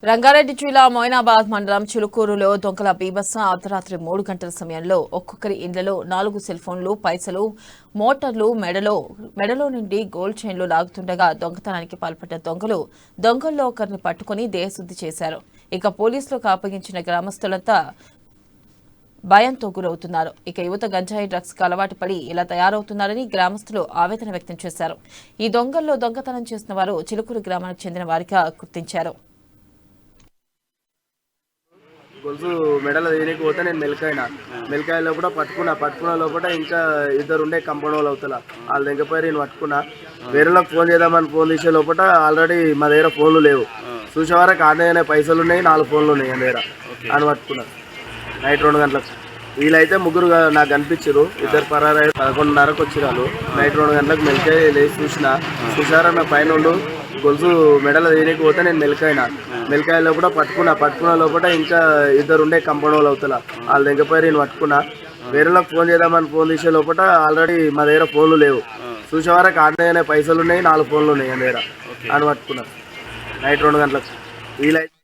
రంగారెడ్డి జిల్లా మొయినాబాద్ మండలం చిలుకూరులో దొంగల బీభత్సం అర్ధరాత్రి 3 గంటల సమయంలో ఒక్కొక్కరి ఇండ్లలో 4 సెల్ ఫోన్లు, పైసలు, మోటార్లు మెడలో నుండి గోల్డ్ చైన్లు లాగుతుండగా దొంగతనానికి పాల్పడ్డ దొంగల్లో ఒకరిని పట్టుకుని దేహశుద్ధి చేశారు. ఇక పోలీసులకు అప్పగించిన గ్రామస్తులంతా భయంతో గురవుతున్నారు. ఇక యువత గంజాయి డ్రగ్స్ కు అలవాటు పడి ఇలా తయారవుతున్నారని గ్రామస్తులు ఆవేదన వ్యక్తం చేశారు. ఈ దొంగల్లో దొంగతనం చేసిన వారు చిలుకూరు గ్రామానికి చెందిన వారిగా గుర్తించారు. గొలుసు మెడలో తీయడానికి పోతే నేను మెలకాయ లోపల పట్టుకున్న లోపల ఇంకా ఇద్దరు ఉండే కంపౌండ్ వాళ్ళు అవుతా వాళ్ళ దగ్గర పోయి నేను పట్టుకున్నా. వేరేలోకి ఫోన్ చేద్దామని ఫోన్ తీసే లోపల ఆల్రెడీ మా దగ్గర ఫోన్లు లేవు. చూసే వరకు ఆన్లైన్ పైసలు ఉన్నాయి, 4 ఫోన్లు ఉన్నాయి నా దగ్గర అని పట్టుకున్నా. నైట్ 2 గంటలకు వీళ్ళైతే ముగ్గురు నాకు కనిపించారు. ఇద్దరు పరారు 11:30కు వచ్చిరాలు. నైట్ 2 గంటలకు మెలకాయ లేచి చూసారా నా పైన గొలుసు మెడలో తీయడానికి పోతే నేను మెలకాయ లోపల పట్టుకున్న లోపల ఇంకా ఇద్దరు ఉండే కంపౌండ్ వాళ్ళు అవుతా వాళ్ళ దగ్గర పోయి నేను పట్టుకున్నా. వేరేలోకి ఫోన్ చేద్దామని ఫోన్ తీసే లోపల ఆల్రెడీ మా దగ్గర ఫోన్లు లేవు. చూసే వరకు ఆన్లైన్ పైసలు ఉన్నాయి, 4 ఫోన్లు ఉన్నాయి నా దగ్గర అని పట్టుకున్నా. నైట్ 2 గంటలకు వీళ్ళైతే